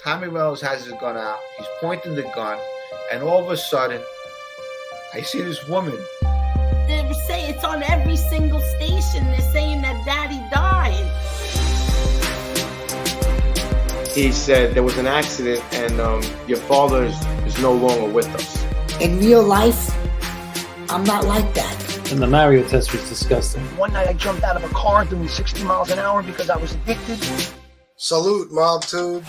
Tommy Reynolds has his gun out. He's pointing the gun, and all of a sudden, I see this woman. They say it's on every single station. They're saying that Daddy died. He said there was an accident and your father is no longer with us. In real life, I'm not like that. And the Mario test was disgusting. One night I jumped out of a car doing 60 miles an hour because I was addicted. Salute, Mob Tube.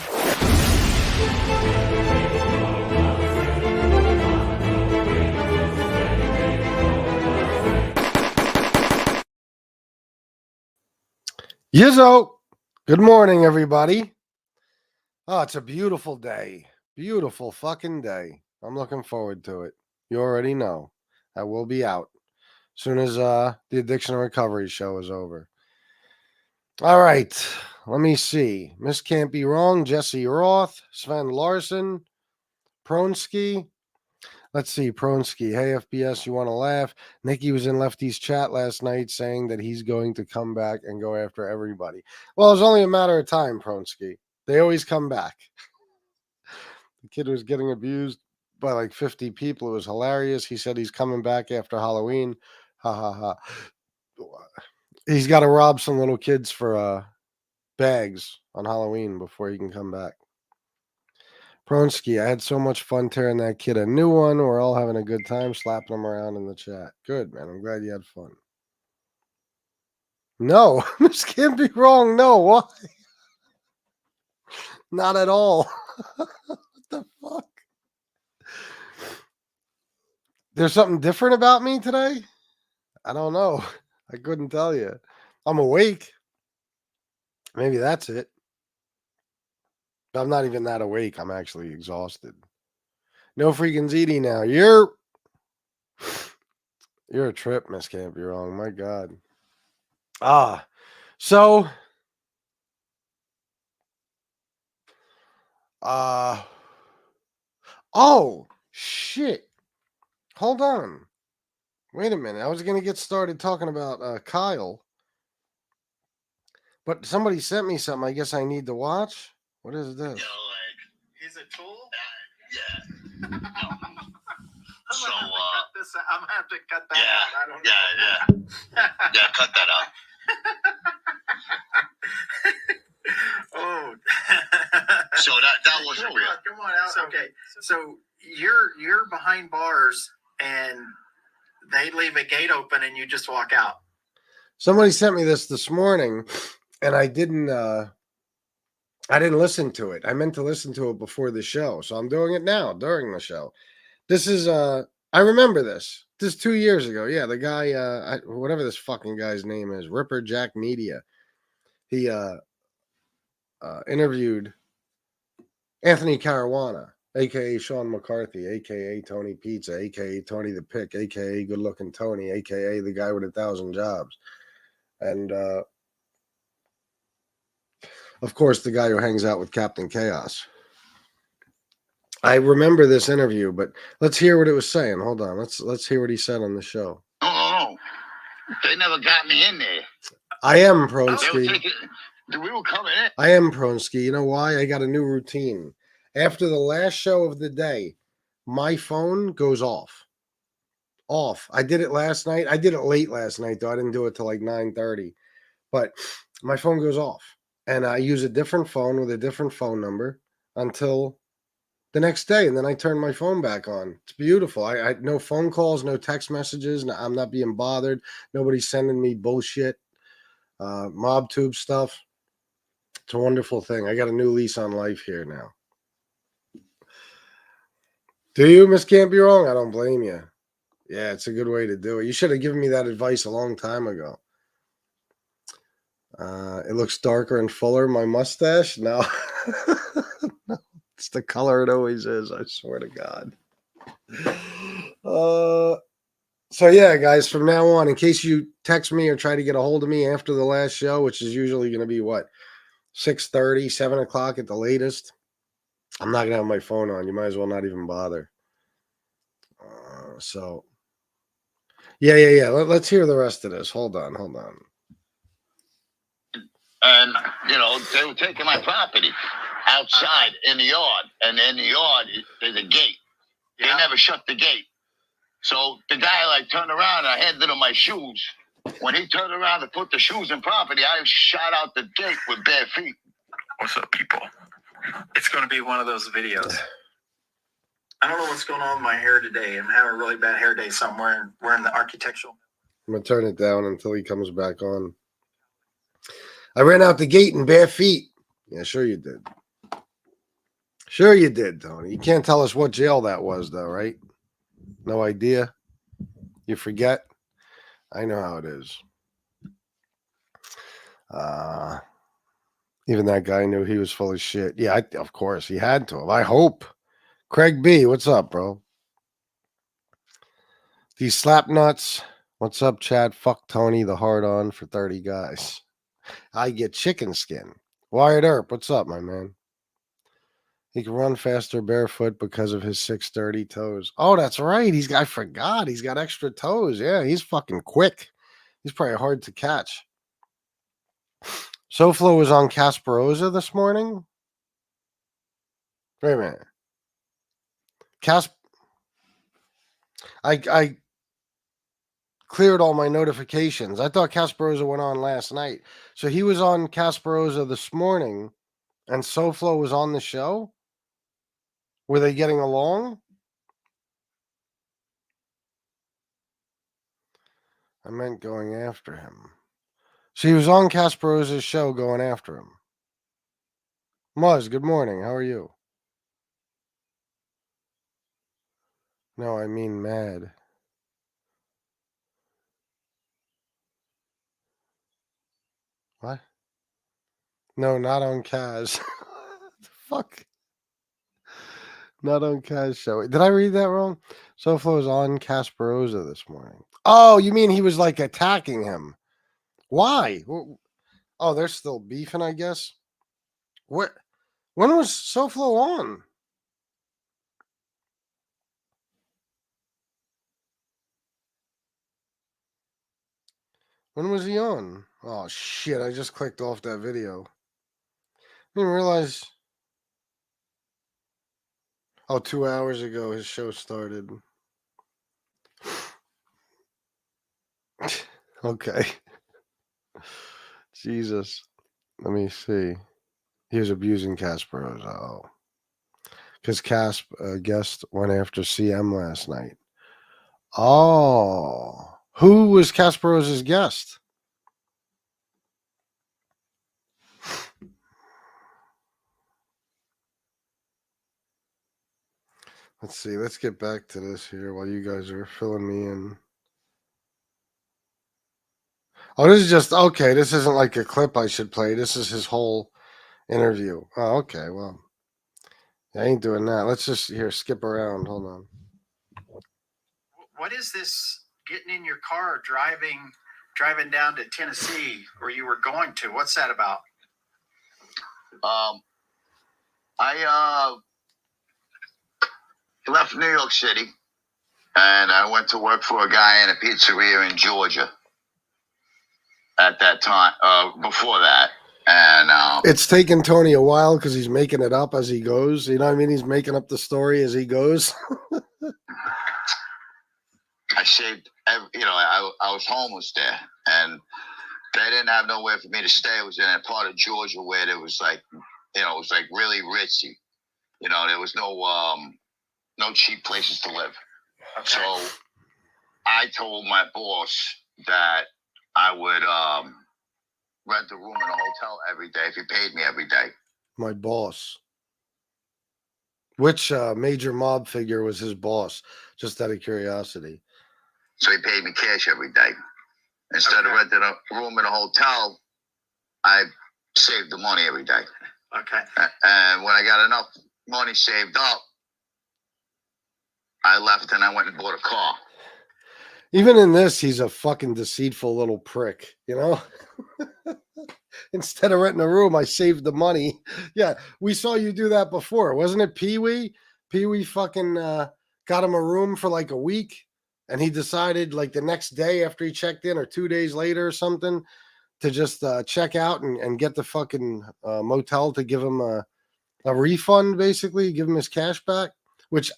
Yizzo. Good morning, everybody. Oh, it's a beautiful day. Beautiful fucking day. I'm looking forward to it. You already know. I will be out as soon as the Addiction and Recovery show is over. All right. Let me see. Miss Can't Be Wrong, Jesse Roth, Sven Larson, Pronsky. Let's see, Pronsky. Hey, FBS, you want to laugh? Nikki was in Lefty's chat last night saying that he's going to come back and go after everybody. Well, it's only a matter of time, Pronsky. They always come back. The kid was getting abused by like 50 people. It was hilarious. He said he's coming back after Halloween. Ha, ha, ha. He's got to rob some little kids for bags on Halloween before he can come back. Pronsky, I had so much fun tearing that kid a new one. We're all having a good time slapping him around in the chat. Good, man. I'm glad you had fun. No, this can't be wrong. No, why? Not at all. What the fuck? There's something different about me today? I don't know. I couldn't tell you. I'm awake. Maybe that's it. I'm not even that awake. I'm actually exhausted. No freaking ZD now. You're a trip, Miss Can't Be Wrong. My God. So oh shit. Hold on. Wait a minute. I was gonna get started talking about Kyle. But somebody sent me something I guess I need to watch. What is this? Yo, like, he's a tool? Yeah. So, I'm gonna have to cut that out. I don't know. Yeah, cut that out. Oh. So that wasn't real. Come on out. Okay. So you're behind bars and they leave a gate open and you just walk out. Somebody sent me this morning and I didn't listen to it. I meant to listen to it before the show. So I'm doing it now during the show. This is, I remember this. This is 2 years ago. Yeah, the guy, whatever this fucking guy's name is, Ripper Jack Media. He interviewed Anthony Caruana, a.k.a. Sean McCarthy, a.k.a. Tony Pizza, a.k.a. Tony the Pick, a.k.a. Good Looking Tony, a.k.a. the guy with 1,000 jobs. And, of course, the guy who hangs out with Captain Chaos. I remember this interview, but let's hear what it was saying. Hold on. Let's hear what he said on the show. No. They never got me in there. I am Pronsky. We were coming in. I am Pronsky. You know why? I got a new routine. After the last show of the day, my phone goes off. I did it last night. I did it late last night, though. I didn't do it till like 9:30. But my phone goes off. And I use a different phone with a different phone number until the next day. And then I turn my phone back on. It's beautiful. I no phone calls, no text messages. I'm not being bothered. Nobody's sending me bullshit, mob tube stuff. It's a wonderful thing. I got a new lease on life here now. Do you, Miss Can't Be Wrong? I don't blame you. Yeah, it's a good way to do it. You should have given me that advice a long time ago. It looks darker and fuller. My mustache? No. No, it's the color it always is. I swear to God. So yeah, guys, from now on, in case you text me or try to get a hold of me after the last show, which is usually going to be what, 6:30, 7 o'clock at the latest, I'm not going to have my phone on. You might as well not even bother. So yeah. Let's hear the rest of this. Hold on. And, you know, they were taking my property outside in the yard. And in the yard, there's a gate. They never shut the gate. So the guy, like, turned around and I handed him my shoes. When he turned around to put the shoes in property, I shot out the gate with bare feet. What's up, people? It's going to be one of those videos. I don't know what's going on with my hair today. I'm having a really bad hair day somewhere. We're in the architectural. I'm going to turn it down until he comes back on. I ran out the gate in bare feet. Yeah, sure you did. Sure you did, Tony. You can't tell us what jail that was, though, right? No idea. You forget. I know how it is. Even that guy knew he was full of shit. Yeah, of course. He had to have. I hope. Craig B, what's up, bro? These slap nuts. What's up, Chad? Fuck Tony, the hard on for 30 guys. I get chicken skin. Wired Earp, what's up, my man? He can run faster barefoot because of his 630 toes. Oh, that's right. I forgot. He's got extra toes. Yeah, he's fucking quick. He's probably hard to catch. SoFlo was on Casperosa this morning. Wait a minute. I cleared all my notifications. I thought Casperosa went on last night. So he was on Casperosa this morning and SoFlo was on the show? Were they getting along? I meant going after him. So he was on Casperosa's show going after him. Muzz, good morning. How are you? No, I mean mad. What? No, not on Kaz. Fuck. Not on Kaz show. Did I read that wrong? SoFlo's on Casperosa this morning. Oh, you mean he was like attacking him? Why? Oh, they're still beefing, I guess. What? When was SoFlo on? When was he on? Oh, shit. I just clicked off that video. I didn't realize. Oh, 2 hours ago his show started. Okay. Jesus. Let me see. He was abusing Casperosa. Oh. Because Casp, guest, went after CM last night. Oh. Who was Casperosa's guest? Let's see. Let's get back to this here while you guys are filling me in. Oh, this is just, okay, this isn't like a clip I should play. This is his whole interview. Oh, okay, well, I ain't doing that. Let's just, here, skip around. Hold on. What is this getting in your car, driving down to Tennessee where you were going to? What's that about? I left New York City and I went to work for a guy in a pizzeria in Georgia at that time, before that. And it's taken Tony a while because he's making it up as he goes. You know what I mean? He's making up the story as he goes. I saved, I was homeless there, and they didn't have nowhere for me to stay. It was in a part of Georgia where there was like, it was like really ritzy. There was no cheap places to live. Okay. So I told my boss that I would rent a room in a hotel every day if he paid me every day. My boss. Which major mob figure was his boss? Just out of curiosity. So he paid me cash every day. Instead of renting a room in a hotel, I saved the money every day. Okay. And when I got enough money saved up, I left and I went and bought a car. Even in this, he's a fucking deceitful little prick, Instead of renting a room, I saved the money. Yeah, we saw you do that before. Wasn't it Pee-wee? Pee-wee fucking got him a room for like a week. And he decided like the next day after he checked in or 2 days later or something to just check out and get the fucking motel to give him a refund, basically give him his cash back, which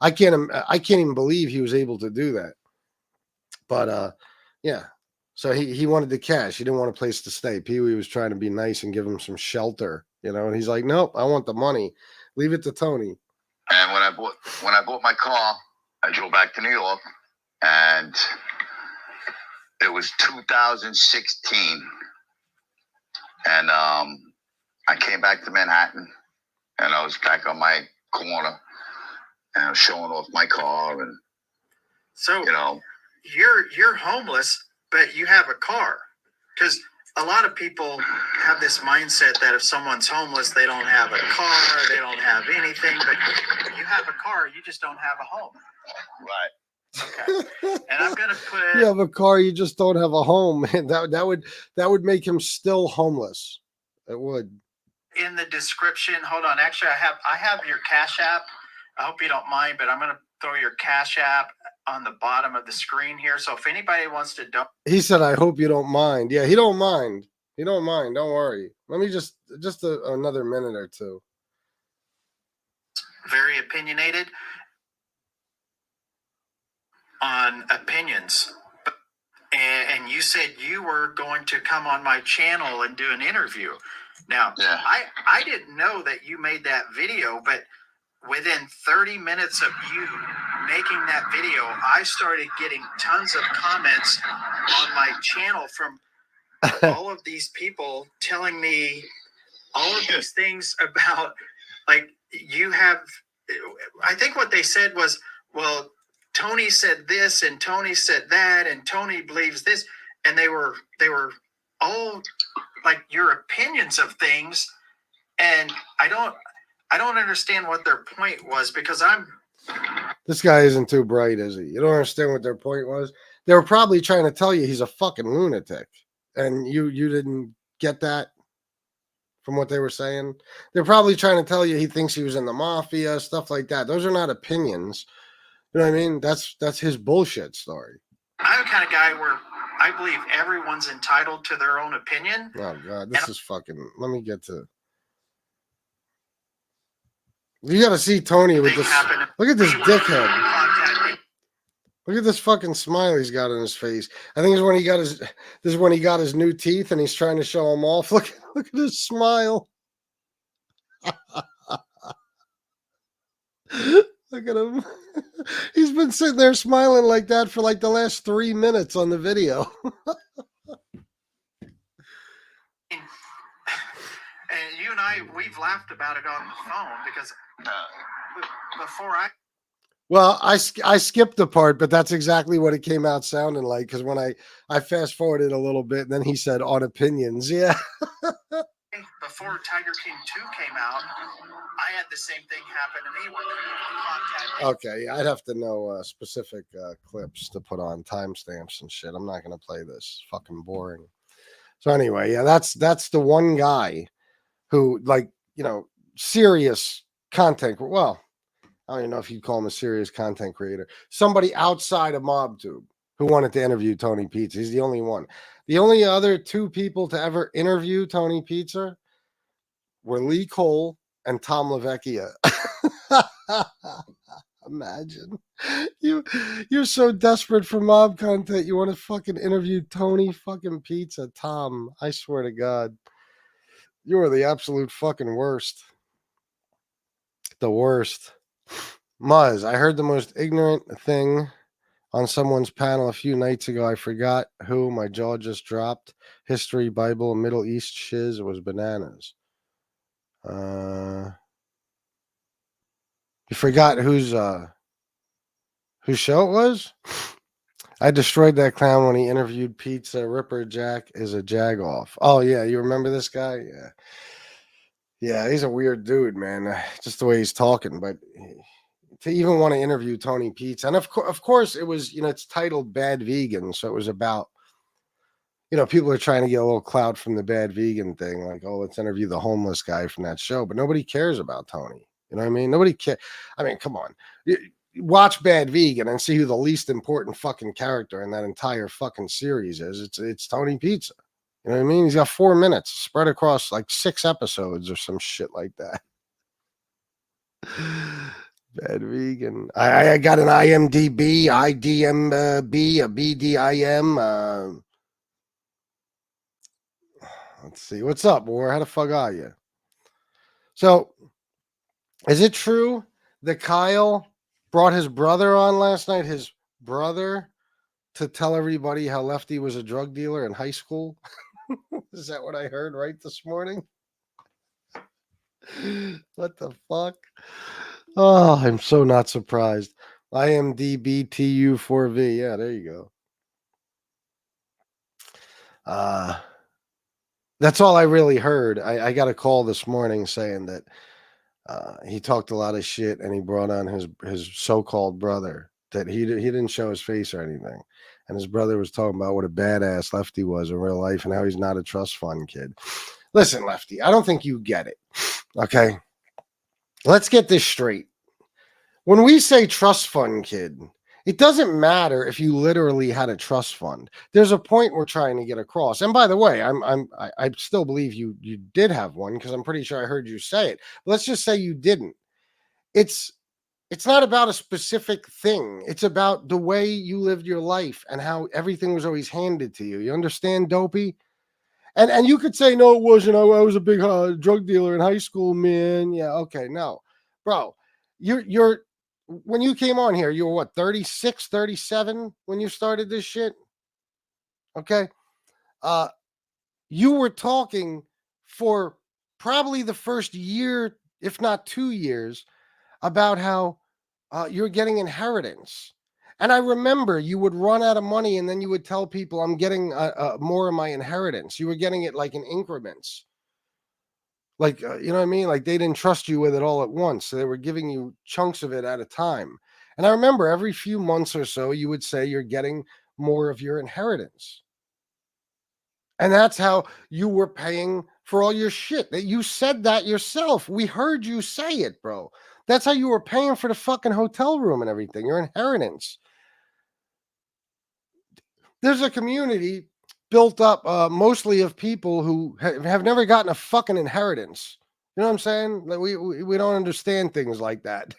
I can't even believe he was able to do that. But yeah, so he wanted the cash. He didn't want a place to stay. Pee Wee was trying to be nice and give him some shelter, and he's like, nope, I want the money. Leave it to Tony. And when I bought my car, I drove back to New York, and it was 2016, and I came back to Manhattan, and I was back on my corner, and I was showing off my car, and so you're homeless, but you have a car, because a lot of people have this mindset that if someone's homeless, they don't have a car, they don't have anything, but you have a car, you just don't have a home. Right. Okay. And I'm gonna put You have a car, you just don't have a home. That would make him still homeless. It would. In the description. Hold on. Actually, I have your Cash App. I hope you don't mind, but I'm gonna throw your Cash App on the bottom of the screen here. So if anybody wants to donate. He said, I hope you don't mind. Yeah, he don't mind. He don't mind. Don't worry. Let me just another minute or two. Very opinionated on opinions. And you said you were going to come on my channel and do an interview. Now, Yeah. I didn't know that you made that video, but within 30 minutes of you making that video, I started getting tons of comments on my channel from all of these people telling me all of these things about, like, you have, I think what they said was, well, Tony said this and Tony said that and Tony believes this, and they were all like your opinions of things, and I don't understand what their point was, because this guy isn't too bright, is he? You don't understand what their point was? They were probably trying to tell you he's a fucking lunatic, and you didn't get that from what they were saying. They're probably trying to tell you he thinks he was in the mafia, stuff like that. Those are not opinions. You know what I mean? That's his bullshit story. I'm the kind of guy where I believe everyone's entitled to their own opinion. Oh God, this is fucking. Let me get to. You got to see Tony with this. Look at this dickhead. Look at this fucking smile he's got on his face. I think it's when he got his. This is when he got his new teeth and he's trying to show them off. Look at his smile. Look at him. He's been sitting there smiling like that for like the last 3 minutes on the video. And you and we've laughed about it on the phone, because before Well, I skipped the part, but that's exactly what it came out sounding like, because when I fast forwarded a little bit, and then he said on opinions. Yeah. Before Tiger King 2 came out, I had the same thing happen to me when people contacted me. Okay, I'd have to know specific clips to put on timestamps and shit. I'm not going to play this. It's fucking boring. So anyway, yeah, that's the one guy who, like, serious content. Well, I don't even know if you'd call him a serious content creator. Somebody outside of MobTube who wanted to interview Tony Pizza. He's the only one. The only other two people to ever interview Tony Pizza were Lee Cole and Tom LaVecchia. Imagine. You're so desperate for mob content, you want to fucking interview Tony fucking Pizza. Tom, I swear to God. You are the absolute fucking worst. The worst. Muzz, I heard the most ignorant thing on someone's panel a few nights ago. I forgot who. My jaw just dropped. History, Bible, Middle East shiz. It was bananas. You forgot whose show it was? I destroyed that clown when he interviewed Pizza. Ripper Jack is a jagoff. Oh, yeah. You remember this guy? Yeah. Yeah, he's a weird dude, man. Just the way he's talking. But to even want to interview Tony Pizza. And of course, it was, it's titled Bad Vegan. So it was about, people are trying to get a little clout from the Bad Vegan thing. Like, oh, let's interview the homeless guy from that show. But nobody cares about Tony. You know what I mean? Nobody cares. I mean, come on. Watch Bad Vegan and see who the least important fucking character in that entire fucking series is. It's Tony Pizza. You know what I mean? He's got 4 minutes spread across like 6 episodes or some shit like that. Bad vegan. I got an IMDb, IDMB, a BDIM. Let's see. What's up, War? How the fuck are you? So, is it true that Kyle brought his brother on last night? His brother to tell everybody how Lefty was a drug dealer in high school? Is that what I heard right this morning? What the fuck? Oh, I'm so not surprised. IMDBTU4V. Yeah, there you go. That's all I really heard. I got a call this morning saying that he talked a lot of shit and he brought on his so-called brother, that he didn't show his face or anything. And his brother was talking about what a badass Lefty was in real life and how he's not a trust fund kid. Listen, Lefty, I don't think you get it. Okay? Let's get this straight. When we say trust fund kid, it doesn't matter if you literally had a trust fund. There's a point we're trying to get across. And by the way, I still believe you did have one, because I'm pretty sure I heard you say it. But let's just say you didn't. It's not about a specific thing. It's about the way you lived your life and how everything was always handed to you. You understand, Dopey? And you could say, no, it wasn't. I was a big drug dealer in high school, man. Yeah, okay, no. Bro, you're when you came on here, you were what, 36, 37 when you started this shit? Okay. You were talking for probably the first year, if not 2 years, about how you're getting inheritance. And I remember you would run out of money and then you would tell people, I'm getting more of my inheritance. You were getting it like in increments. Like, you know what I mean? Like they didn't trust you with it all at once. So they were giving you chunks of it at a time. And I remember every few months or so, you would say you're getting more of your inheritance. And that's how you were paying for all your shit. That you said that yourself. We heard you say it, bro. That's how you were paying for the fucking hotel room and everything, your inheritance. There's a community built up mostly of people who have never gotten a fucking inheritance. You know what I'm saying? Like we don't understand things like that.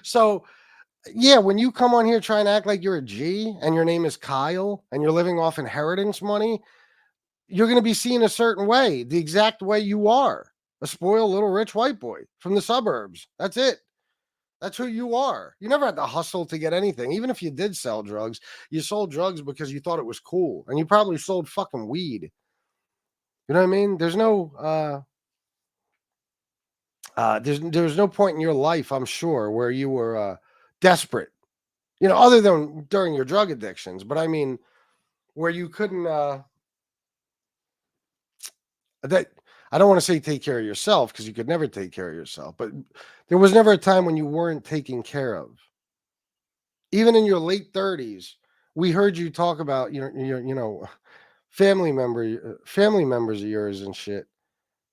So, yeah, when you come on here trying to act like you're a G and your name is Kyle and you're living off inheritance money, you're going to be seen a certain way, the exact way you are. A spoiled little rich white boy from the suburbs. That's it. That's who you are. You never had to hustle to get anything. Even if you did sell drugs, you sold drugs because you thought it was cool. And you probably sold fucking weed. You know what I mean? There's no there's no point in your life, I'm sure, where you were desperate. You know, other than during your drug addictions. But I mean, where you couldn't that I don't want to say take care of yourself, because you could never take care of yourself, but there was never a time when you weren't taken care of. Even in your late 30s, we heard you talk about your family members of yours and shit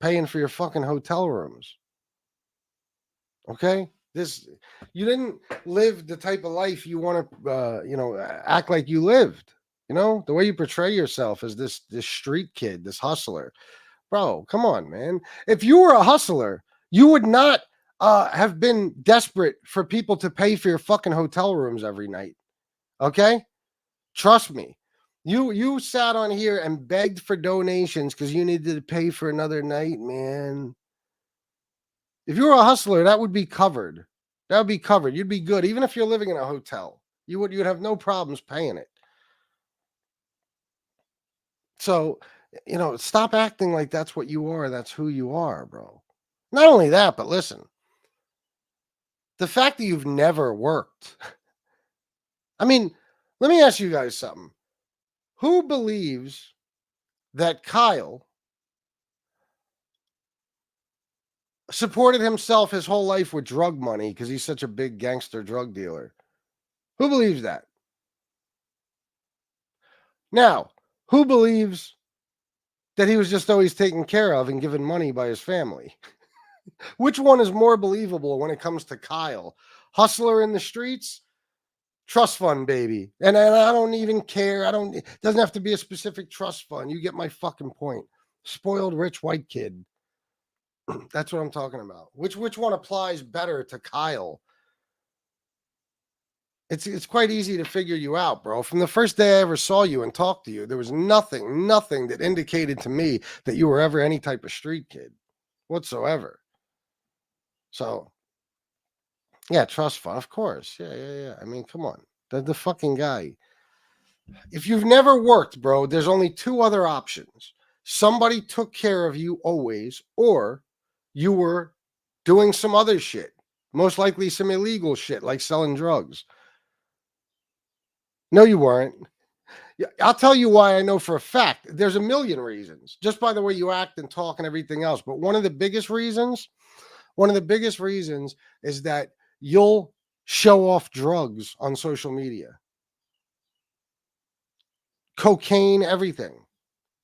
paying for your fucking hotel rooms. Okay? You didn't live the type of life you want to act like you lived. You know, the way you portray yourself as this street kid, this hustler. Bro, come on, man. If you were a hustler, you would not have been desperate for people to pay for your fucking hotel rooms every night. Okay? Trust me. You sat on here and begged for donations because you needed to pay for another night, man. If you were a hustler, that would be covered. That would be covered. You'd be good. Even if you're living in a hotel, you'd have no problems paying it. So, stop acting like that's what you are. That's who you are, bro. Not only that, but listen, the fact that you've never worked. I mean, let me ask you guys something. Who believes that Kyle supported himself his whole life with drug money because he's such a big gangster drug dealer? Who believes that? Now, who believes that he was just always taken care of and given money by his family? Which one is more believable when it comes to Kyle? Hustler in the streets Trust fund, baby. And I don't even care. It doesn't have to be a specific trust fund. You get my fucking point. Spoiled rich white kid. That's what I'm talking about. Which one applies better to Kyle? It's quite easy to figure you out, bro. From the first day I ever saw you and talked to you, there was nothing that indicated to me that you were ever any type of street kid whatsoever. So, yeah, trust fund, of course. Yeah. I mean, come on. The fucking guy. If you've never worked, bro, there's only two other options. Somebody took care of you always, or you were doing some other shit. Most likely some illegal shit like selling drugs. No, you weren't. I'll tell you why I know for a fact. There's a million reasons, just by the way you act and talk and everything else. But one of the biggest reasons is that you'll show off drugs on social media. Cocaine, everything.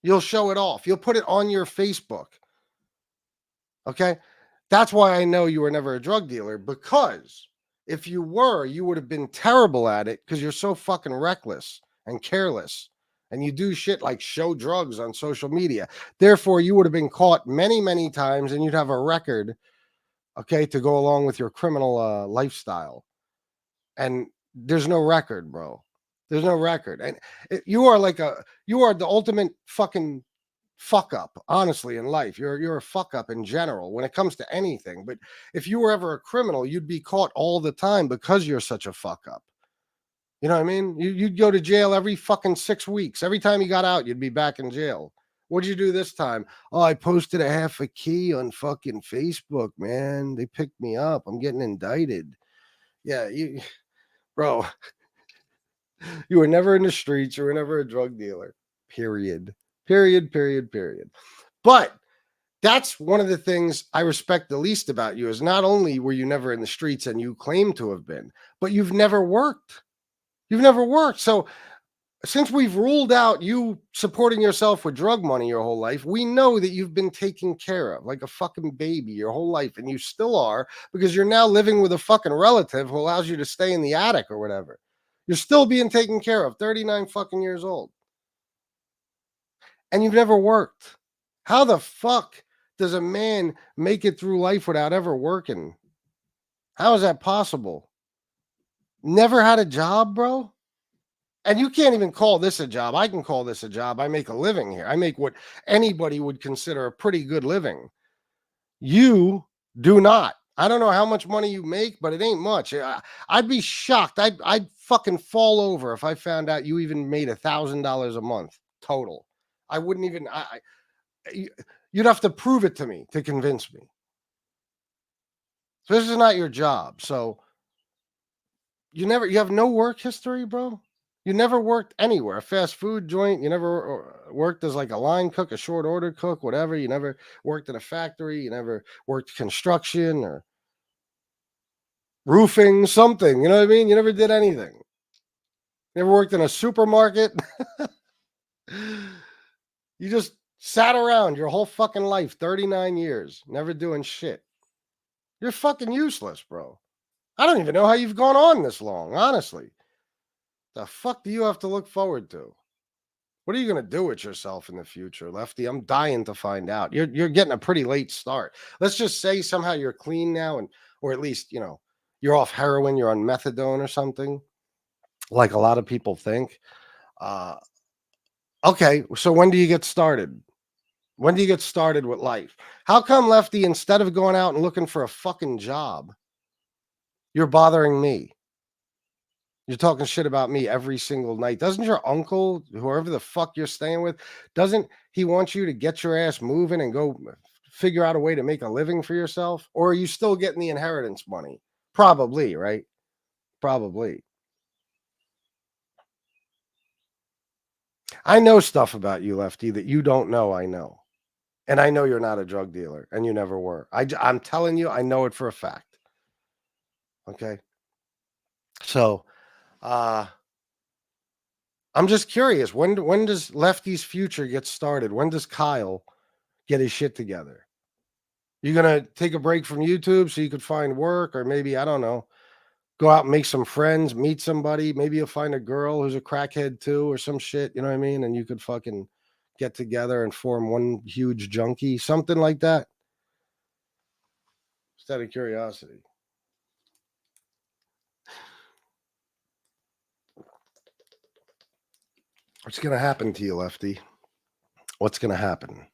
You'll show it off. You'll put it on your Facebook. Okay? That's why I know you were never a drug dealer, because if you were, you would have been terrible at it because you're so fucking reckless and careless. And you do shit like show drugs on social media. Therefore, you would have been caught many, many times and you'd have a record, okay, to go along with your criminal lifestyle. And there's no record, bro. There's no record. And you are the ultimate fucking fuck up, honestly, in life. You're a fuck up in general when it comes to anything. But if you were ever a criminal, you'd be caught all the time because you're such a fuck up. You know what I mean? You'd go to jail every fucking 6 weeks. Every time you got out, you'd be back in jail. What'd you do this time? Oh, I posted a half a key on fucking Facebook, man. They picked me up. I'm getting indicted. Yeah, bro, you were never in the streets. You were never a drug dealer. Period. But that's one of the things I respect the least about you, is not only were you never in the streets and you claim to have been, but you've never worked. You've never worked. So since we've ruled out you supporting yourself with drug money your whole life, we know that you've been taken care of like a fucking baby your whole life. And you still are, because you're now living with a fucking relative who allows you to stay in the attic or whatever. You're still being taken care of, 39 fucking years old. And you've never worked. How the fuck does a man make it through life without ever working? How is that possible? Never had a job, bro? And you can't even call this a job. I can call this a job. I make a living here. I make what anybody would consider a pretty good living. You do not. I don't know how much money you make, but it ain't much. I'd be shocked. I'd fucking fall over if I found out you even made $1,000 a month total. I wouldn't even. You'd have to prove it to me to convince me. So this is not your job. So you have no work history, bro. You never worked anywhere, a fast food joint. You never worked as like a line cook, a short order cook, whatever. You never worked in a factory. You never worked construction or roofing, something. You know what I mean? You never did anything. You never worked in a supermarket. You just sat around your whole fucking life, 39 years, never doing shit. You're fucking useless, bro. I don't even know how you've gone on this long, honestly. The fuck do you have to look forward to? What are you going to do with yourself in the future, Lefty? I'm dying to find out. You're getting a pretty late start. Let's just say somehow you're clean now, or at least, you're off heroin, you're on methadone or something, like a lot of people think. Okay, so when do you get started? When do you get started with life? How come, Lefty, instead of going out and looking for a fucking job, you're bothering me? You're talking shit about me every single night. Doesn't your uncle, whoever the fuck you're staying with, doesn't he want you to get your ass moving and go figure out a way to make a living for yourself? Or are you still getting the inheritance money? Probably, right? Probably. I know stuff about you, Lefty, that you don't know I know. And I know you're not a drug dealer, and you never were. I'm telling you, I know it for a fact. Okay? So, I'm just curious. When does Lefty's future get started? When does Kyle get his shit together? You gonna take a break from YouTube so you could find work, or maybe, I don't know, Go out and make some friends, meet somebody. Maybe you'll find a girl who's a crackhead too, or some shit. You know what I mean? And you could fucking get together and form one huge junkie, something like that. Just out of curiosity. What's going to happen to you, Lefty? What's going to happen?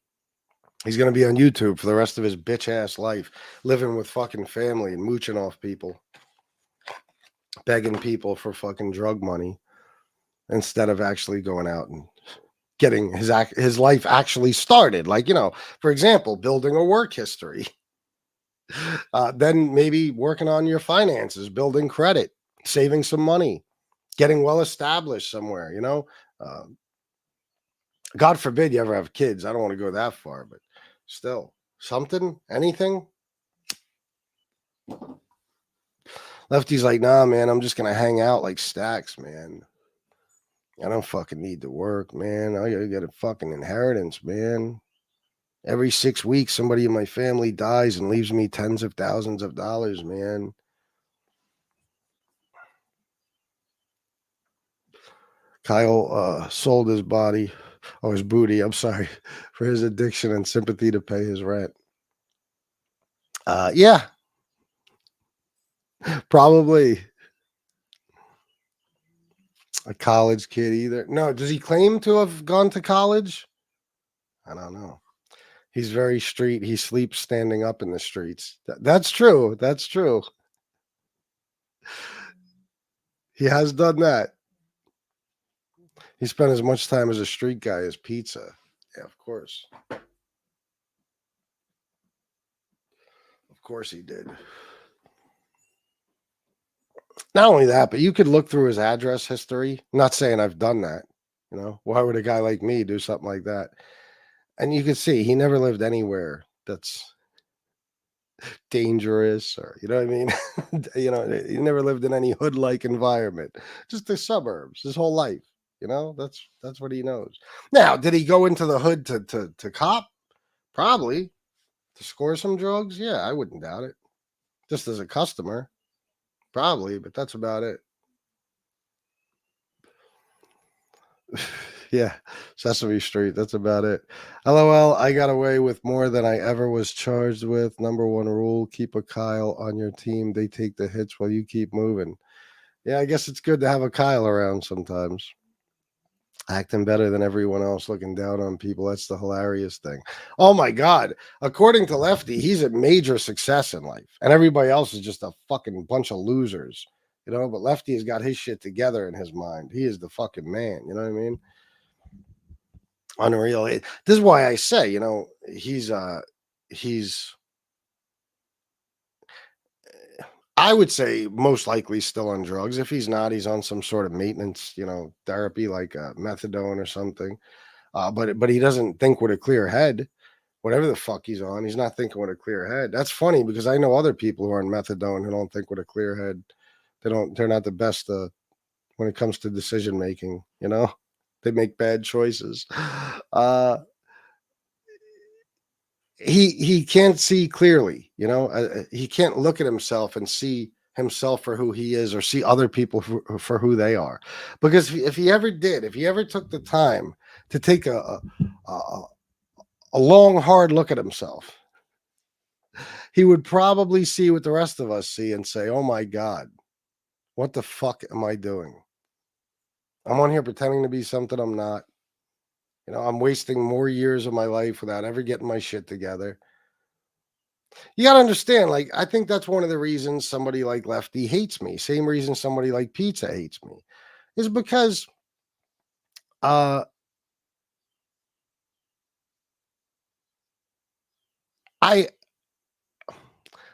He's going to be on YouTube for the rest of his bitch ass life, living with fucking family and mooching off people, begging people for fucking drug money instead of actually going out and getting his life actually started. Like, for example, building a work history. Then maybe working on your finances, building credit, saving some money, getting well established somewhere, God forbid you ever have kids. I don't want to go that far, but still, something, anything. Lefty's like, nah, man, I'm just going to hang out like Stacks, man. I don't fucking need to work, man. I got to get a fucking inheritance, man. Every 6 weeks, somebody in my family dies and leaves me tens of thousands of dollars, man. Kyle sold his body, his booty, I'm sorry, for his addiction and sympathy to pay his rent. Yeah. Probably. A college kid either. No, does he claim to have gone to college? I don't know. He's very street. He sleeps standing up in the streets. That's true. That's true. He has done that. He spent as much time as a street guy as pizza. Yeah, of course. Of course he did. Not only that, but you could look through his address history. I'm not saying I've done that. Why would a guy like me do something like that? And you can see he never lived anywhere that's dangerous, or you know what I mean? He never lived in any hood-like environment. Just the suburbs his whole life. That's what he knows. Now, did he go into the hood to cop? Probably. To score some drugs? Yeah, I wouldn't doubt it. Just as a customer. Probably, but that's about it. Yeah, Sesame Street. That's about it. LOL, I got away with more than I ever was charged with. Number one rule, keep a Kyle on your team. They take the hits while you keep moving. Yeah, I guess it's good to have a Kyle around sometimes. Acting better than everyone else, looking down on people. That's the hilarious thing. Oh my God. According to Lefty, he's a major success in life. And everybody else is just a fucking bunch of losers. But Lefty has got his shit together in his mind. He is the fucking man. You know what I mean? Unreal. This is why I say, he's I would say most likely still on drugs. If he's not, he's on some sort of maintenance, therapy like methadone or something. But he doesn't think with a clear head. Whatever the fuck he's on, he's not thinking with a clear head. That's funny because I know other people who are on methadone who don't think with a clear head. They're not the best when it comes to decision making. They make bad choices. He can't see clearly, he can't look at himself and see himself for who he is or see other people for who they are. Because if he ever took the time to take a long, hard look at himself, he would probably see what the rest of us see and say, oh my God, what the fuck am I doing? I'm on here pretending to be something I'm not. I'm wasting more years of my life without ever getting my shit together. You got to understand, I think that's one of the reasons somebody like Lefty hates me. Same reason somebody like Pizza hates me is because I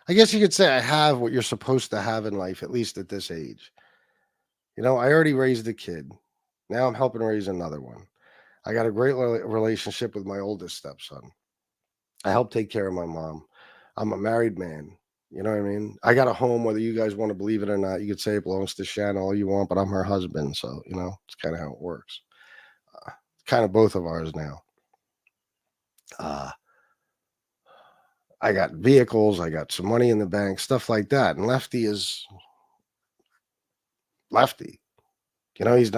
guess you could say I have what you're supposed to have in life, at least at this age. I already raised a kid. Now I'm helping raise another one. I got a great relationship with my oldest stepson. I help take care of my mom. I'm a married man. You know what I mean? I got a home, whether you guys want to believe it or not. You could say it belongs to Shannon all you want, but I'm her husband. So, it's kind of how it works. Kind of both of ours now. I got vehicles. I got some money in the bank, stuff like that. And Lefty is lefty. You know, he's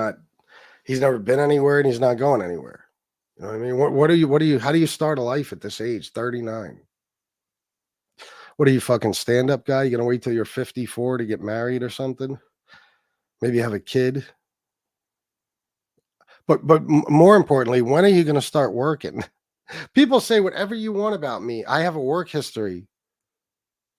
never been anywhere and he's not going anywhere. You know what I mean? How do you start a life at this age, 39? What are you, fucking stand-up guy? You gonna wait till you're 54 to get married or something? Maybe have a kid? But more importantly, when are you gonna start working? People say whatever you want about me. I have a work history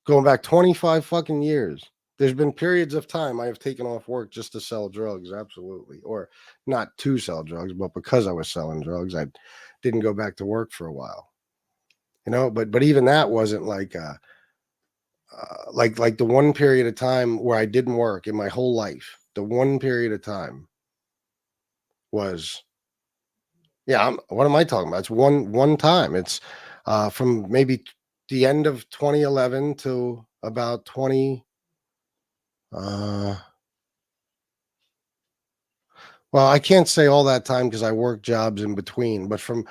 going back 25 fucking years. There's been periods of time I have taken off work just to sell drugs, absolutely. Or not to sell drugs, but because I was selling drugs, I didn't go back to work for a while. You know, but even that wasn't like like the one period of time where I didn't work in my whole life. The one period of time was, yeah, what am I talking about? It's one time. It's from maybe the end of 2011 to about 20 well, I can't say all that time because I worked jobs in between, but from,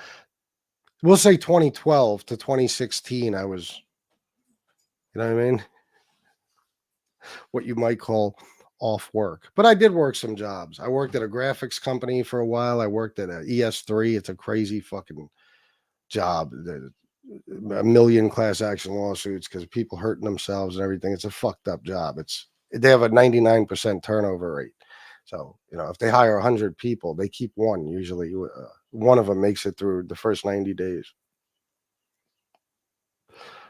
we'll say 2012 to 2016, I was, you know what I mean? What you might call off work. But I did work some jobs. I worked at a graphics company for a while. I worked at a ES3. It's a crazy fucking job. A million class action lawsuits because people hurting themselves and everything. It's a fucked up job. They have a 99% turnover rate. So, you know, if they hire 100 people, they keep one. Usually one of them makes it through the first 90 days.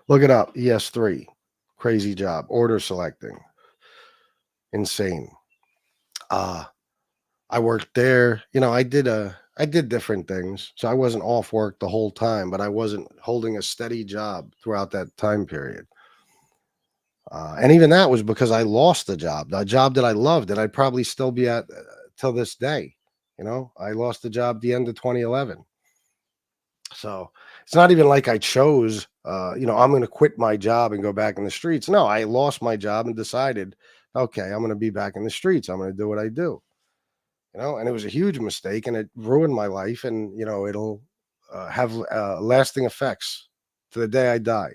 Look it up. ES3. Crazy job. Order selecting. Insane. I worked there. You know, I did different things. So I wasn't off work the whole time, but I wasn't holding a steady job throughout that time period. And even that was because I lost the job that I loved, that I'd probably still be at till this day. You know, I lost the job at the end of 2011. So it's not even like I chose, you know, I'm going to quit my job and go back in the streets. No, I lost my job and decided, okay, I'm going to be back in the streets. I'm going to do what I do. You know, and it was a huge mistake and it ruined my life. And, you know, it'll have lasting effects to the day I die.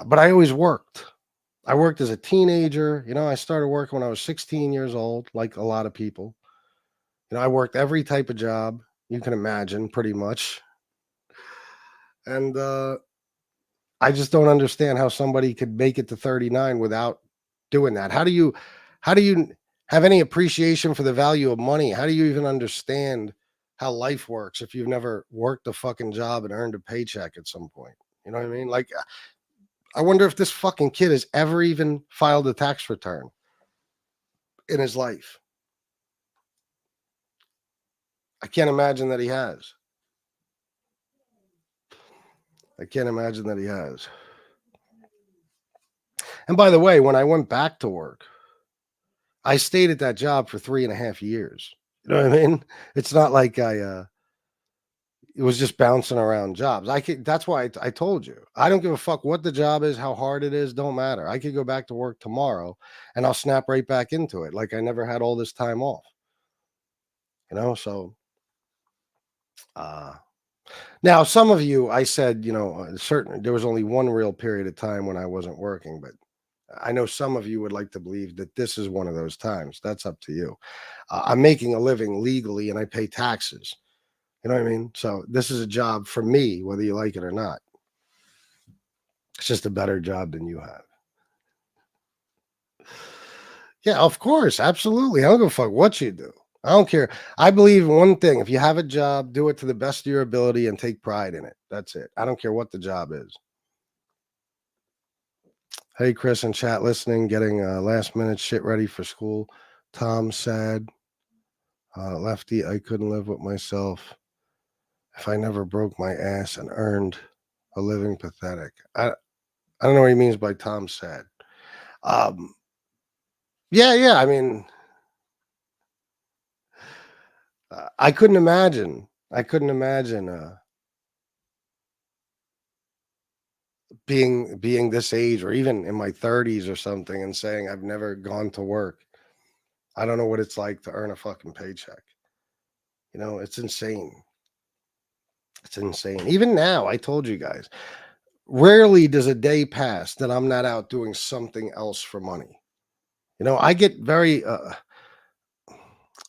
But I always worked. I worked as a teenager. You know, I started working when I was 16 years old, like a lot of people. You know, I worked every type of job you can imagine, pretty much. And I just don't understand how somebody could make it to 39 without doing that. How do you have any appreciation for the value of money? How do you even understand how life works if you've never worked a fucking job and earned a paycheck at some point? You know what I mean? Like, I wonder if this fucking kid has ever even filed a tax return in his life. I can't imagine that he has. I can't imagine that he has. And by the way, when I went back to work, I stayed at that job for 3.5 years. You know what I mean? It's not like it was just bouncing around jobs. That's why I told you, I don't give a fuck what the job is, how hard it is, don't matter. I could go back to work tomorrow and I'll snap right back into it. Like I never had all this time off, you know? So, now some of you, I said, you know, there was only one real period of time when I wasn't working, but I know some of you would like to believe that this is one of those times. That's up to you. I'm making a living legally and I pay taxes. You know what I mean? So this is a job for me, whether you like it or not. It's just a better job than you have. Yeah, of course. Absolutely. I don't give a fuck what you do. I don't care. I believe in one thing. If you have a job, do it to the best of your ability and take pride in it. That's it. I don't care what the job is. Hey, Chris in chat listening, getting last minute shit ready for school. Tom said, Lefty, I couldn't live with myself if I never broke my ass and earned a living. Pathetic. I don't know what he means by Tom said. Yeah. I mean, I couldn't imagine. Being this age or even in my 30s or something and saying I've never gone to work. I don't know what it's like to earn a fucking paycheck. You know, it's insane. It's insane. Even now, I told you guys, rarely does a day pass that I'm not out doing something else for money. You know, I get very, I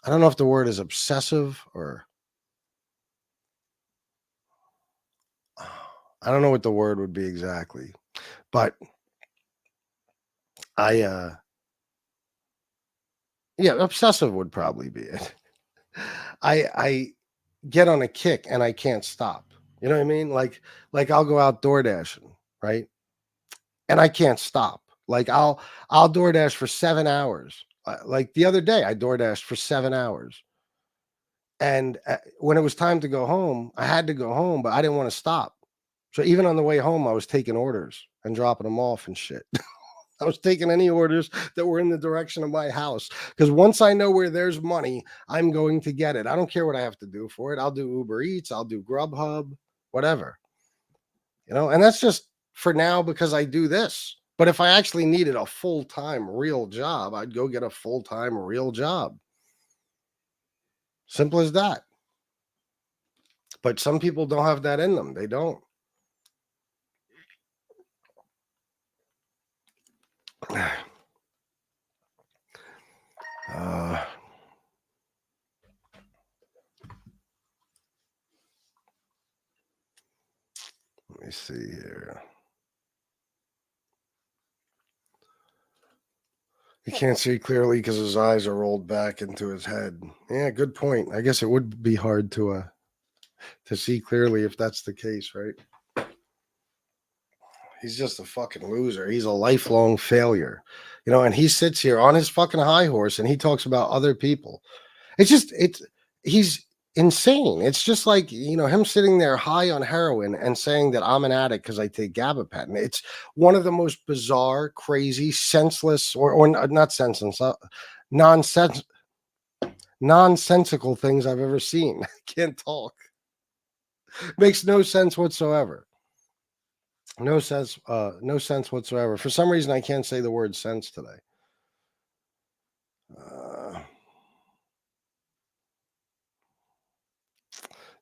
don't know if the word is obsessive or I don't know what the word would be exactly, but I, yeah, obsessive would probably be it. I get on a kick and I can't stop. You know what I mean? Like I'll go out door dashing, right? And I can't stop. Like I'll DoorDash for 7 hours. Like the other day, I DoorDashed for 7 hours. And when it was time to go home, I had to go home, but I didn't want to stop. So even on the way home, I was taking orders and dropping them off and shit. I was taking any orders that were in the direction of my house because once I know where there's money, I'm going to get it. I don't care what I have to do for it. I'll do Uber Eats, I'll do Grubhub, whatever. You know, and that's just for now because I do this. But if I actually needed a full-time real job, I'd go get a full-time real job. Simple as that. But some people don't have that in them. They don't. Let me see here. He can't see clearly because his eyes are rolled back into his head. Yeah, good point. I guess it would be hard to see clearly if that's the case, right? He's just a fucking loser. He's a lifelong failure, you know. And he sits here on his fucking high horse and he talks about other people. He's insane. It's just like, you know, him sitting there high on heroin and saying that I'm an addict because I take gabapentin. It's one of the most bizarre, crazy, senseless, or not senseless, nonsensical things I've ever seen. I can't talk. Makes no sense whatsoever. No sense whatsoever. For some reason, I can't say the word sense today.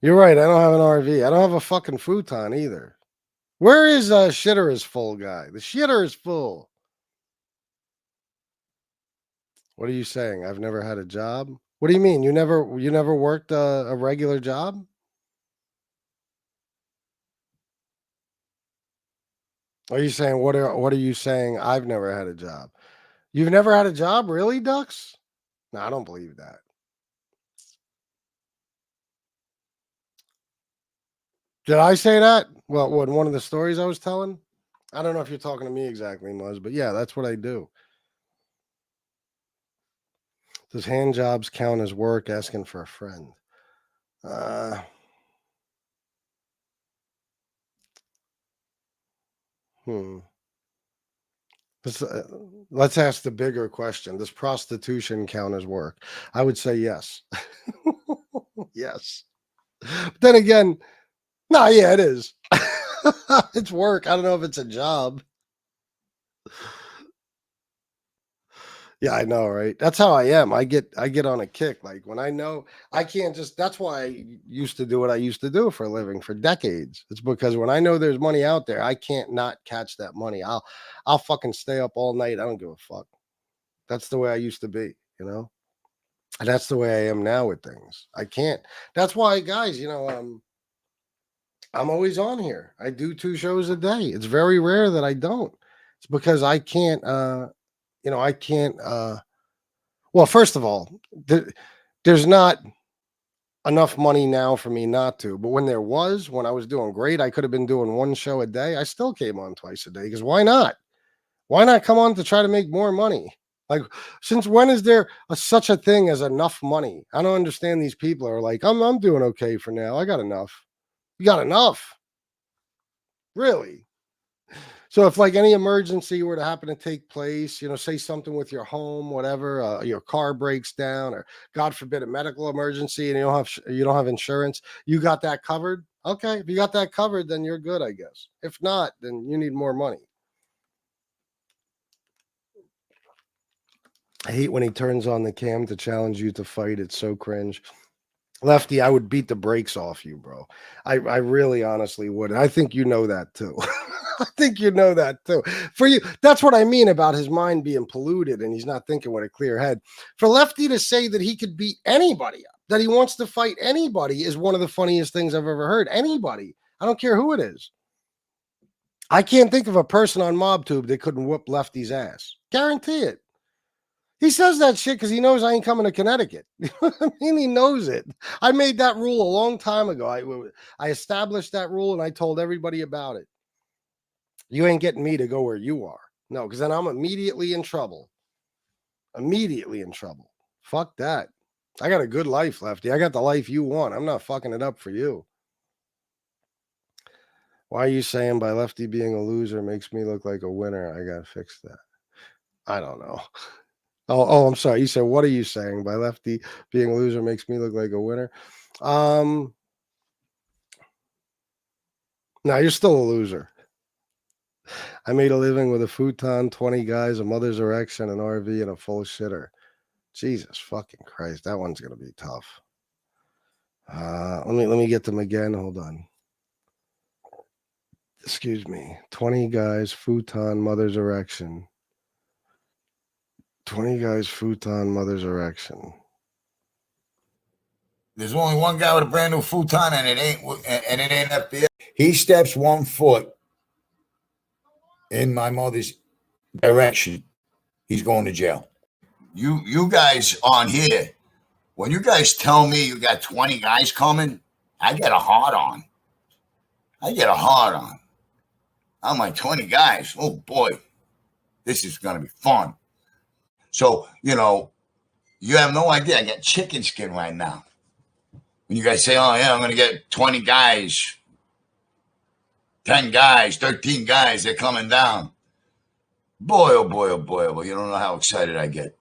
You're right. I don't have an RV. I don't have a fucking futon either. Where is shitter is full guy? The shitter is full. What are you saying? I've never had a job. What do you mean? You never worked a regular job? Are you saying what are you saying? I've never had a job. You've never had a job, really, Ducks? No, I don't believe that. Did I say that? Well, what, one of the stories I was telling? I don't know if you're talking to me exactly, Muzz, but yeah, that's what I do. Does hand jobs count as work? Asking for a friend. Let's ask the bigger question. Does prostitution count as work? I would say yes. Yes. But then again, no, yeah, it is. It's work. I don't know if it's a job. Yeah, I know, right? That's how I am. I get on a kick. Like when I know I can't just that's why I used to do what I used to do for a living for decades. It's because when I know there's money out there, I can't not catch that money. I'll fucking stay up all night. I don't give a fuck. That's the way I used to be, you know? And that's the way I am now with things. I can't. That's why, guys, you know, I'm always on here. I do 2 shows a day. It's very rare that I don't. It's because I can't you know, I can't well, first of all, there's not enough money now for me not to. But when I was doing great, I could have been doing 1 show a day. I still came on twice a day because why not? Why not come on to try to make more money? Like, since when is there such a thing as enough money? I don't understand these people are like, I'm doing okay for now. I got enough. You got enough? Really? So if like any emergency were to happen to take place, you know, say something with your home, whatever, your car breaks down, or God forbid a medical emergency, and you don't have insurance, you got that covered. Okay, if you got that covered, then you're good, I guess. If not, then you need more money. I hate when he turns on the cam to challenge you to fight. It's so cringe. Lefty, I would beat the brakes off you, bro. I really honestly would. I think you know that too. I think you know that too. For you, that's what I mean about his mind being polluted and he's not thinking with a clear head. For Lefty to say that he could beat anybody up, that he wants to fight anybody, is one of the funniest things I've ever heard. Anybody. I don't care who it is. I can't think of a person on MobTube that couldn't whoop Lefty's ass. Guarantee it. He says that shit because he knows I ain't coming to Connecticut. I mean, he knows it. I made that rule a long time ago. I established that rule and I told everybody about it. You ain't getting me to go where you are. No, because then I'm immediately in trouble. Immediately in trouble. Fuck that. I got a good life, Lefty. I got the life you want. I'm not fucking it up for you. Why are you saying by Lefty being a loser makes me look like a winner? I got to fix that. I don't know. Oh, I'm sorry. You said, what are you saying by Lefty being a loser makes me look like a winner? No, you're still a loser. I made a living with a futon, 20 guys, a mother's erection, an RV, and a full shitter. Jesus fucking Christ. That one's going to be tough. Let me get them again. Hold on. Excuse me. 20 guys, futon, mother's erection. 20 guys, futon, mother's erection. There's only one guy with a brand new futon, and it ain't FBI. He steps 1 foot in my mother's direction, he's going to jail. You guys on here, when you guys tell me you got 20 guys coming, I get a hard on. I'm like, 20 guys. Oh boy, this is gonna be fun. So, you have no idea. I got chicken skin right now. When you guys say, oh, yeah, I'm going to get 20 guys, 10 guys, 13 guys, they're coming down. Boy, oh, boy, oh, boy, oh, boy. You don't know how excited I get.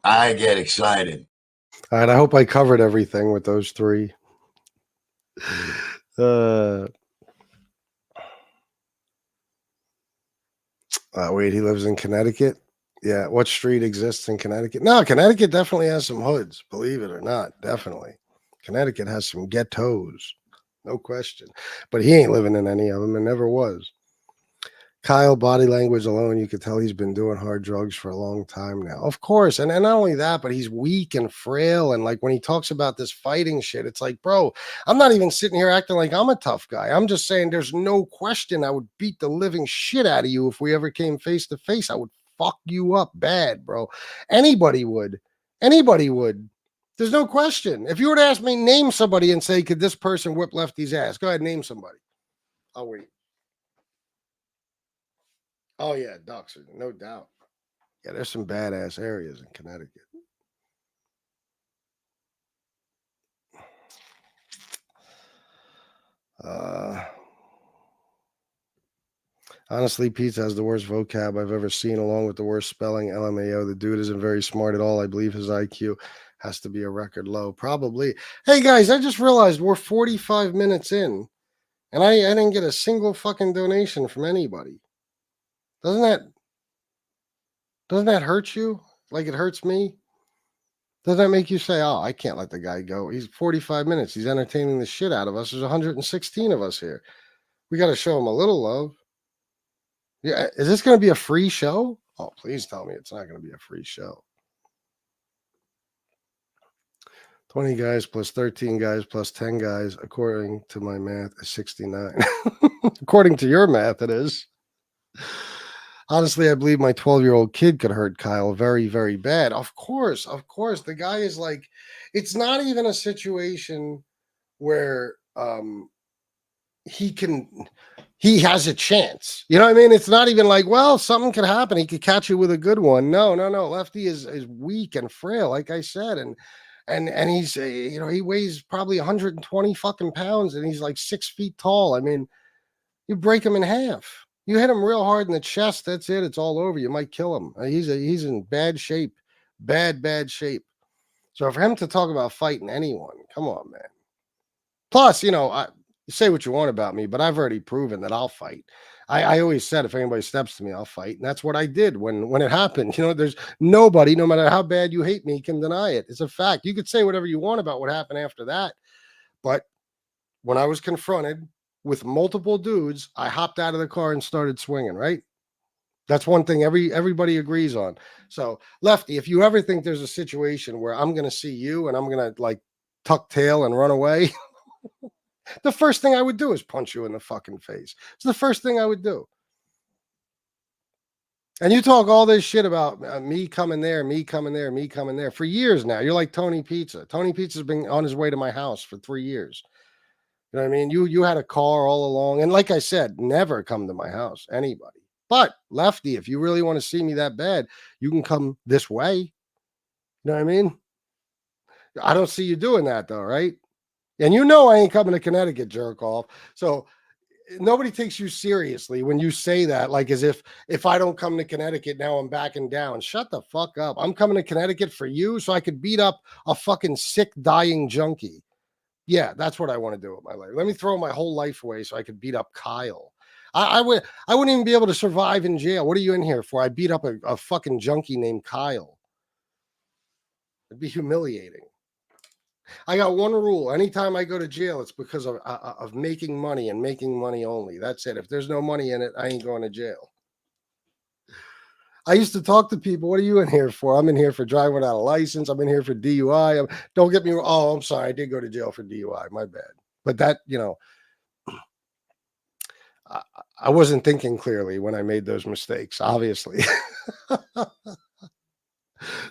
I get excited. All right, I hope I covered everything with those three. Wait, he lives in Connecticut? Yeah, what street exists in Connecticut? No, Connecticut definitely has some hoods, believe it or not, definitely. Connecticut has some ghettos, no question. But he ain't living in any of them and never was. Kyle, body language alone, you could tell he's been doing hard drugs for a long time now. Of course, and not only that, but he's weak and frail. And like when he talks about this fighting shit, it's like, bro, I'm not even sitting here acting like I'm a tough guy. I'm just saying there's no question I would beat the living shit out of you if we ever came face to face. I would fuck you up bad, bro. Anybody would. There's no question. If you were to ask me, name somebody and say, could this person whip Lefty's ass? Go ahead, name somebody. I'll wait. Oh, yeah, Ducks, no doubt. Yeah, there's some badass areas in Connecticut. Honestly, Pizza has the worst vocab I've ever seen, along with the worst spelling, LMAO. The dude isn't very smart at all. I believe his IQ has to be a record low. Probably. Hey, guys, I just realized we're 45 minutes in, and I didn't get a single fucking donation from anybody. Doesn't that hurt you like it hurts me? Doesn't that make you say, oh, I can't let the guy go? He's 45 minutes. He's entertaining the shit out of us. There's 116 of us here. We got to show him a little love. Yeah, is this going to be a free show? Oh, please tell me it's not going to be a free show. 20 guys plus 13 guys plus 10 guys, according to my math, is 69. According to your math, it is. Honestly, I believe my 12-year-old kid could hurt Kyle very, very bad. Of course. The guy is like, it's not even a situation where he has a chance. You know what I mean? It's not even like, well, something could happen. He could catch you with a good one. No. Lefty is weak and frail, like I said. And he's, he weighs probably 120 fucking pounds and he's like 6 feet tall. I mean, you break him in half. You hit him real hard in the chest. That's it. It's all over. You might kill him. He's in bad shape, bad shape. So for him to talk about fighting anyone, come on, man. Plus, you say what you want about me, but I've already proven that I'll fight. I always said if anybody steps to me, I'll fight. And that's what I did when it happened. There's nobody, no matter how bad you hate me, can deny it. It's a fact. You could say whatever you want about what happened after that. But when I was confronted with multiple dudes, I hopped out of the car and started swinging, right? That's one thing everybody agrees on. So, Lefty, if you ever think there's a situation where I'm going to see you and I'm going to like tuck tail and run away, the first thing I would do is punch you in the fucking face. It's the first thing I would do. And you talk all this shit about me coming there, me coming there, me coming there for years now. You're like Tony Pizza. Tony Pizza's been on his way to my house for 3 years. You know what I mean? You had a car all along. And like I said, never come to my house, anybody. But Lefty, if you really want to see me that bad, you can come this way. You know what I mean? I don't see you doing that though, right? And you know I ain't coming to Connecticut, jerk off. So nobody takes you seriously when you say that, like as if I don't come to Connecticut, now I'm backing down. Shut the fuck up. I'm coming to Connecticut for you so I could beat up a fucking sick, dying junkie. Yeah, that's what I want to do with my life. Let me throw my whole life away so I could beat up Kyle. I wouldn't even be able to survive in jail. What are you in here for? I beat up a fucking junkie named Kyle. It'd be humiliating. I got one rule. Anytime I go to jail, it's because of making money and making money only. That's it. If there's no money in it, I ain't going to jail. I used to talk to people. What are you in here for? I'm in here for driving without a license. I'm in here for DUI. Don't get me wrong. Oh, I'm sorry. I did go to jail for DUI. My bad. But that, I wasn't thinking clearly when I made those mistakes, obviously.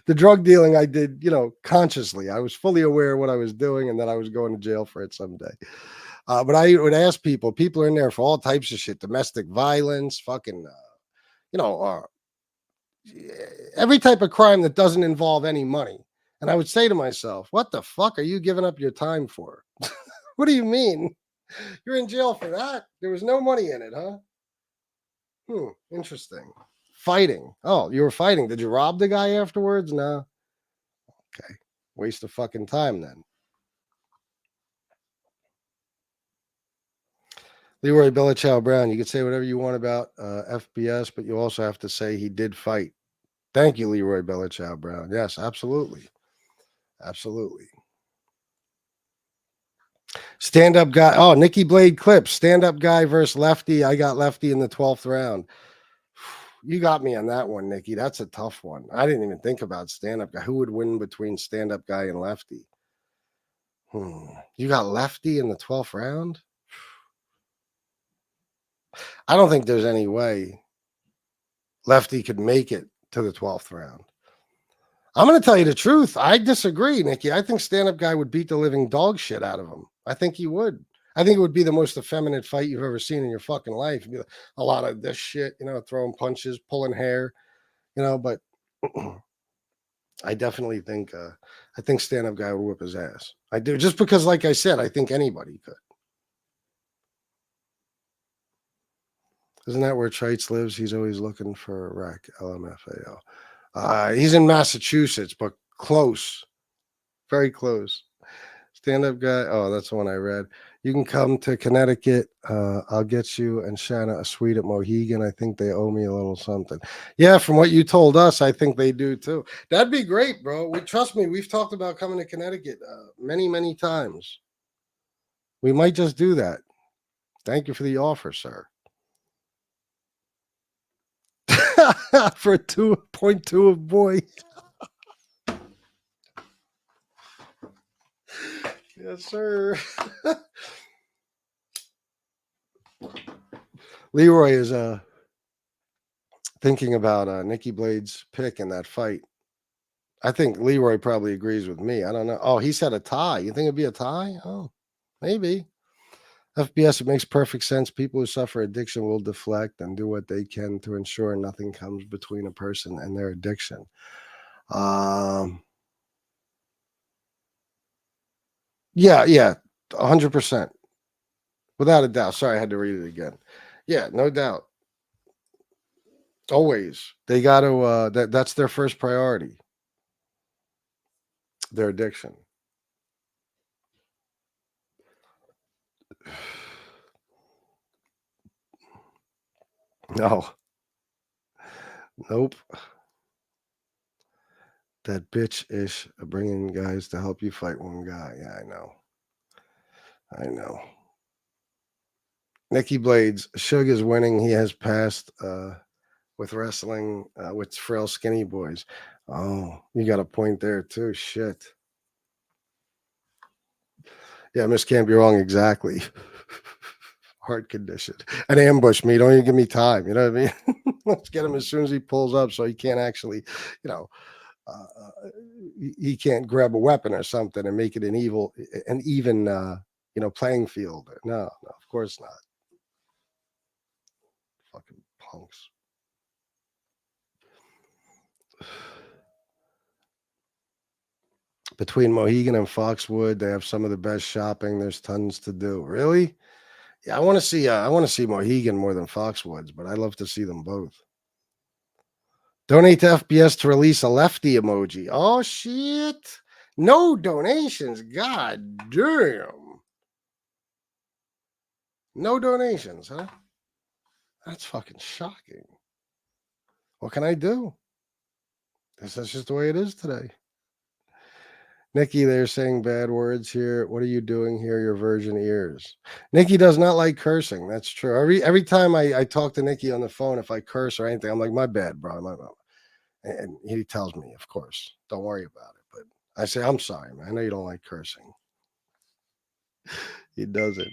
The drug dealing I did, consciously. I was fully aware of what I was doing and that I was going to jail for it someday. But I would ask people are in there for all types of shit, domestic violence, fucking, every type of crime that doesn't involve any money. And I would say to myself, what the fuck are you giving up your time for? What do you mean? You're in jail for that? There was no money in it, huh? Interesting. Fighting. Oh, you were fighting. Did you rob the guy afterwards? No. Okay. Waste of fucking time then. Leroy Bellichow Brown, you can say whatever you want about FBS, but you also have to say he did fight. Thank you, Leroy Bellichow Brown. Yes, absolutely. Absolutely. Stand-up guy. Oh, Nikki Blade clips. Stand-up guy versus Lefty. I got Lefty in the 12th round. You got me on that one, Nikki. That's a tough one. I didn't even think about stand-up guy. Who would win between stand-up guy and Lefty? You got Lefty in the 12th round? I don't think there's any way Lefty could make it to the 12th round. I'm going to tell you the truth. I disagree, Nikki. I think stand-up guy would beat the living dog shit out of him. I think he would. I think it would be the most effeminate fight you've ever seen in your fucking life. It'd be a lot of this shit, throwing punches, pulling hair, but I definitely think stand-up guy would whip his ass. I do, just because, like I said, I think anybody could. Isn't that where Trites lives? He's always looking for a wreck. LMFAO. He's in Massachusetts, but close. Very close. Stand-up guy. Oh, that's the one I read. You can come to Connecticut. I'll get you and Shanna a suite at Mohegan. I think they owe me a little something. Yeah, from what you told us, I think they do too. That'd be great, bro. Trust me, we've talked about coming to Connecticut many, many times. We might just do that. Thank you for the offer, sir. For 2.2 of boy. Yes, sir. Leroy is thinking about Nikki Blade's pick in that fight. I think Leroy probably agrees with me. I don't know. Oh, he said a tie. You think it'd be a tie? Oh, maybe. FBS, it makes perfect sense. People who suffer addiction will deflect and do what they can to ensure nothing comes between a person and their addiction. Yeah, 100%. Without a doubt. Sorry, I had to read it again. Yeah, no doubt. Always. They got to, that's their first priority. Their addiction. No. Nope. That bitch-ish bringing guys to help you fight one guy. Yeah, I know. Nikki Blades, Suge is winning. He has passed with wrestling with frail skinny boys. Oh, you got a point there too. Shit. Yeah, Miss can't be wrong. Exactly. Heart condition. An ambush me. Don't even give me time. You know what I mean? Let's get him as soon as he pulls up so he can't actually, you know, he can't grab a weapon or something and make it an even, you know, playing field. No, of course not. Fucking punks. Between Mohegan and Foxwood, they have some of the best shopping. There's tons to do. Really? Yeah, I want to see Mohegan more than Foxwoods, but I love to see them both. Donate to FBS to release a lefty emoji. Oh shit. No donations. God damn. No donations, huh? That's fucking shocking. What can I do? That's just the way it is today. Nikki, they're saying bad words here. What are you doing here? Your virgin ears. Nikki does not like cursing. That's true. Every time I talk to Nikki on the phone, if I curse or anything, I'm like, my bad, bro. And he tells me, of course, don't worry about it. But I say, I'm sorry, man. I know you don't like cursing. He doesn't.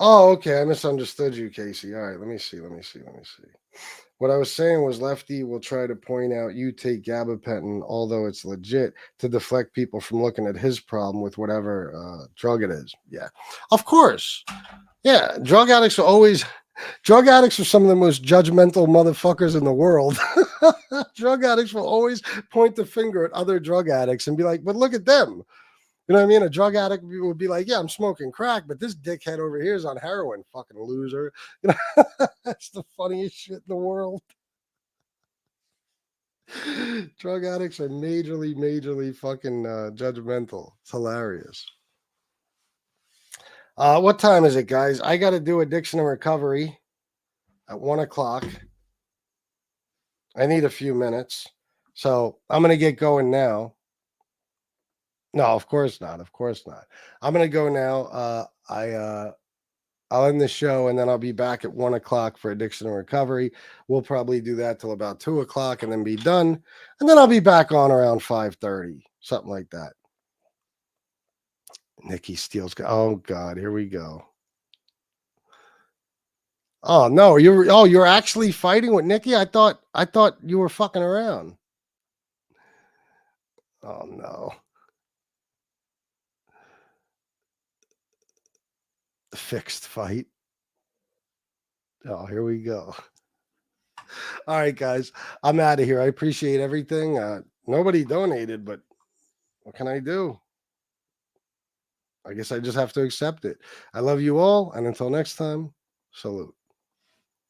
Oh, okay. I misunderstood you, Casey. All right, let me see. What I was saying was Lefty will try to point out you take gabapentin, although it's legit, to deflect people from looking at his problem with whatever drug it is. Yeah, of course. Yeah, drug addicts are some of the most judgmental motherfuckers in the world. Drug addicts will always point the finger at other drug addicts and be like, but look at them. You know what I mean? A drug addict would be like, yeah, I'm smoking crack, but this dickhead over here is on heroin, fucking loser. You know, that's the funniest shit in the world. Drug addicts are majorly fucking judgmental. It's hilarious. What time is it, guys? I got to do addiction and recovery at 1:00. I need a few minutes. So I'm going to get going now. No, of course not. I'm going to go now. I'll end the show and then I'll be back at 1:00 for addiction and recovery. We'll probably do that till about 2:00 and then be done. And then I'll be back on around 5:30, something like that. Nikki Steele's. Oh God, here we go. Oh no, you're actually fighting with Nikki? I thought you were fucking around. Oh no. Fixed fight. Oh, here we go. All right, guys. I'm out of here. I appreciate everything. Nobody donated, but what can I do? I guess I just have to accept it. I love you all, and until next time, salute.